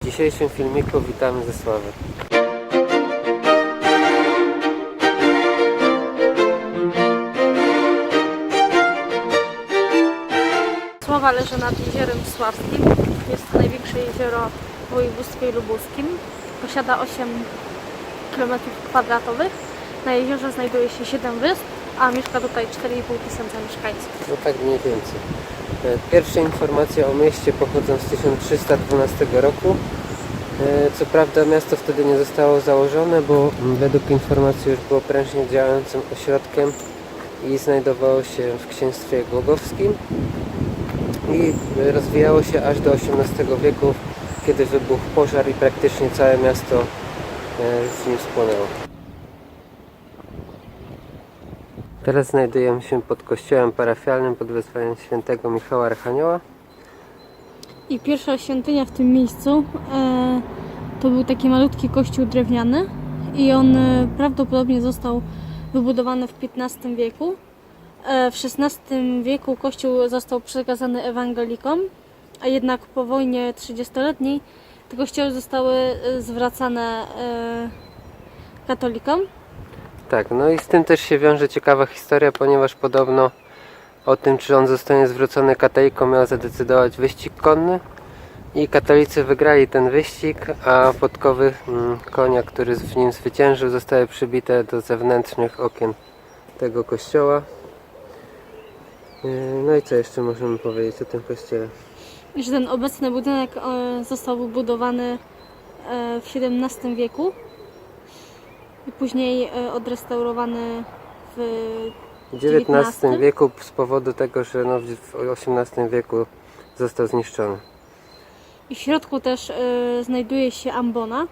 dzisiejszym filmiku witamy ze Sławy. Sława leży nad Jeziorem Sławskim. Jest to największe jezioro w województwie lubuskim. Posiada 8 km². Na jeziorze znajduje się 7 wysp, a mieszka tutaj 4,5 tysiąca mieszkańców. No tak mniej więcej. Pierwsze informacje o mieście pochodzą z 1312 roku. Co prawda miasto wtedy nie zostało założone, bo według informacji już było prężnie działającym ośrodkiem i znajdowało się w księstwie głogowskim i rozwijało się aż do XVIII wieku, kiedy wybuchł pożar i praktycznie całe miasto z nim spłonęło. Teraz znajdujemy się pod kościołem parafialnym pod wezwaniem świętego Michała Archanioła. I pierwsza świątynia w tym miejscu to był taki malutki kościół drewniany i on prawdopodobnie został wybudowany w XV wieku. W XVI wieku kościół został przekazany ewangelikom, a jednak po wojnie 30-letniej te kościoły zostały zwracane katolikom. Tak, no i z tym też się wiąże ciekawa historia, ponieważ podobno o tym, czy on zostanie zwrócony katolikom, miał zadecydować wyścig konny i katolicy wygrali ten wyścig, a podkowy konia, który w nim zwyciężył, zostały przybite do zewnętrznych okien tego kościoła. No i co jeszcze możemy powiedzieć o tym kościele? Że ten obecny budynek został wybudowany w XVII wieku i później odrestaurowany w XIX wieku z powodu tego, że w XVIII wieku został zniszczony. I w środku też znajduje się ambona,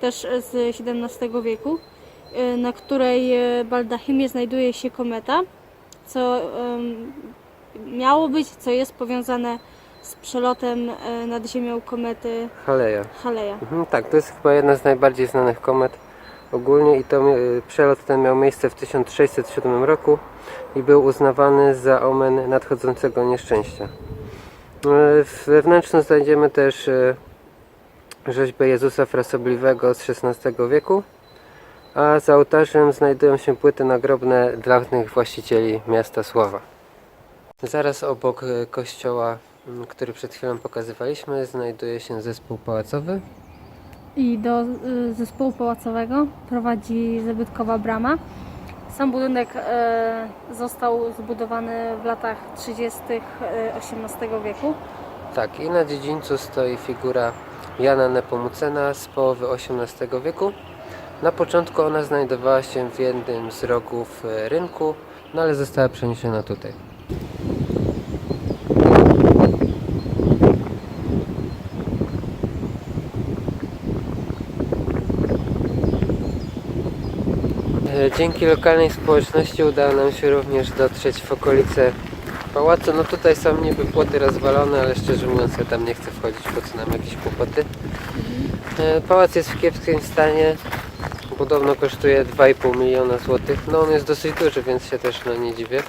też z XVII wieku, na której baldachimie znajduje się kometa, co miało być, co jest powiązane z przelotem nad Ziemią komety Haleja. Tak, to jest chyba jedna z najbardziej znanych komet ogólnie i to przelot ten miał miejsce w 1607 roku i był uznawany za omen nadchodzącego nieszczęścia. We wnętrzu znajdziemy też rzeźbę Jezusa Frasobliwego z XVI wieku, a za ołtarzem znajdują się płyty nagrobne dawnych właścicieli miasta Sława. Zaraz obok kościoła, który przed chwilą pokazywaliśmy, znajduje się zespół pałacowy. I do zespołu pałacowego prowadzi zabytkowa brama. Sam budynek został zbudowany w latach 30. XVIII wieku. Tak, i na dziedzińcu stoi figura Jana Nepomucena z połowy XVIII wieku. Na początku ona znajdowała się w jednym z rogów rynku, no ale została przeniesiona tutaj. Dzięki lokalnej społeczności udało nam się również dotrzeć w okolice pałacu. No tutaj są niby płoty rozwalone, ale szczerze mówiąc ja tam nie chcę wchodzić, po co nam jakieś kłopoty. Pałac jest w kiepskim stanie. Podobno kosztuje 2,5 miliona złotych. No on jest dosyć duży, więc się też nie dziwię.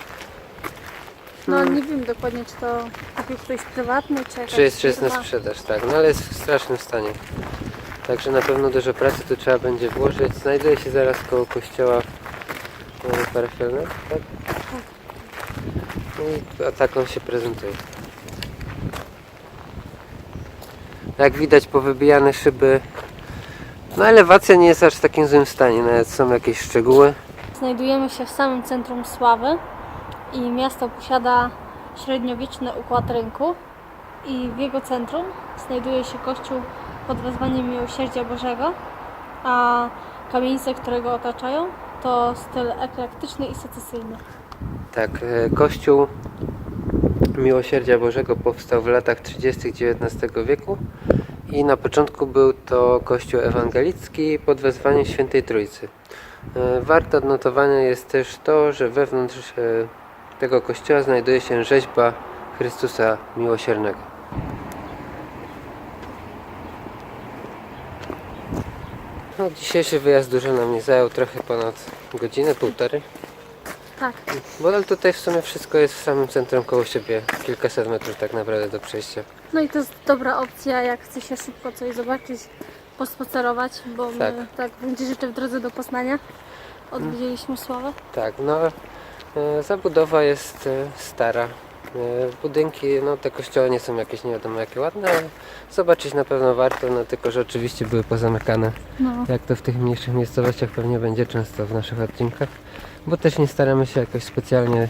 No nie wiem dokładnie, czy to kupił ktoś prywatny, czy jakaś Czy jest na sprzedaż, tak. No ale jest w strasznym stanie. Także na pewno dużo pracy tu trzeba będzie włożyć. Znajduje się zaraz koło kościoła parafialnego, tak? No i tak on się prezentuje. Jak widać, powybijane szyby. No elewacja nie jest aż w takim złym stanie, nawet są jakieś szczegóły. Znajdujemy się w samym centrum Sławy i miasto posiada średniowieczny układ rynku i w jego centrum znajduje się kościół pod wezwaniem Miłosierdzia Bożego, a kamienice, które go otaczają, to styl eklektyczny i secesyjny. Tak, kościół Miłosierdzia Bożego powstał w latach 30. XIX wieku i na początku był to kościół ewangelicki pod wezwaniem Świętej Trójcy. Warte odnotowania jest też to, że wewnątrz tego kościoła znajduje się rzeźba Chrystusa Miłosiernego. No, dzisiejszy wyjazd dużo nam nie zajął, trochę ponad godzinę, półtorej. Tak. Bo tutaj w sumie wszystko jest w samym centrum koło siebie, kilkaset metrów tak naprawdę do przejścia. No i to jest dobra opcja, jak chce się szybko coś zobaczyć, pospacerować, bo Tak. my tak będzie jeszcze w drodze do Poznania odwiedziliśmy Sławę. Tak, no zabudowa jest stara. Budynki, no te kościoły nie są jakieś nie wiadomo jakie ładne, ale zobaczyć na pewno warto, no tylko że oczywiście były pozamykane. No. Jak to w tych mniejszych miejscowościach pewnie będzie często w naszych odcinkach, bo też nie staramy się jakoś specjalnie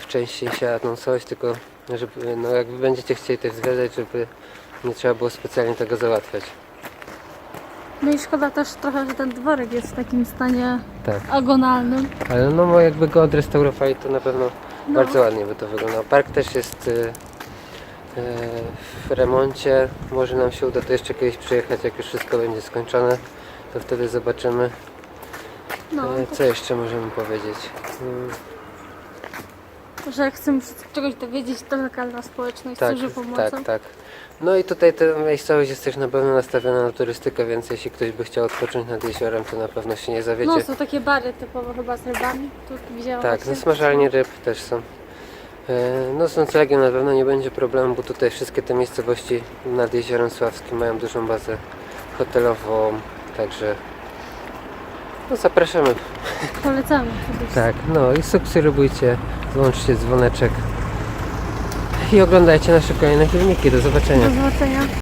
częściej się anonsować, tylko żeby, no jak wy będziecie chcieli też zwiedzać, żeby nie trzeba było specjalnie tego załatwiać. No i szkoda też trochę, że ten dworek jest w takim stanie Tak, agonalnym. ale no jakby go odrestaurowali, to na pewno No. bardzo ładnie by to wyglądało. Park też jest w remoncie, może nam się uda to jeszcze kiedyś przyjechać, jak już wszystko będzie skończone, to wtedy zobaczymy. No, Co jeszcze możemy powiedzieć? że jak chcemy się czegoś dowiedzieć, to lokalna społeczność Tak, służy pomocą. tak, tak. No i tutaj ta miejscowość jest też na pewno nastawiona na turystykę, więc jeśli ktoś by chciał odpocząć nad jeziorem, to na pewno się nie zawiedzie. No, są takie bary typowo chyba z rybami, tu widziałam Tak, właśnie. no smażalnie ryb też są. No z noclegiem na pewno nie będzie problemu, bo tutaj wszystkie te miejscowości nad Jeziorem Sławskim mają dużą bazę hotelową, także no zapraszamy. Polecamy przede Tak, no i subskrybujcie, włączcie dzwoneczek i oglądajcie nasze kolejne filmiki. Do zobaczenia. Do zobaczenia.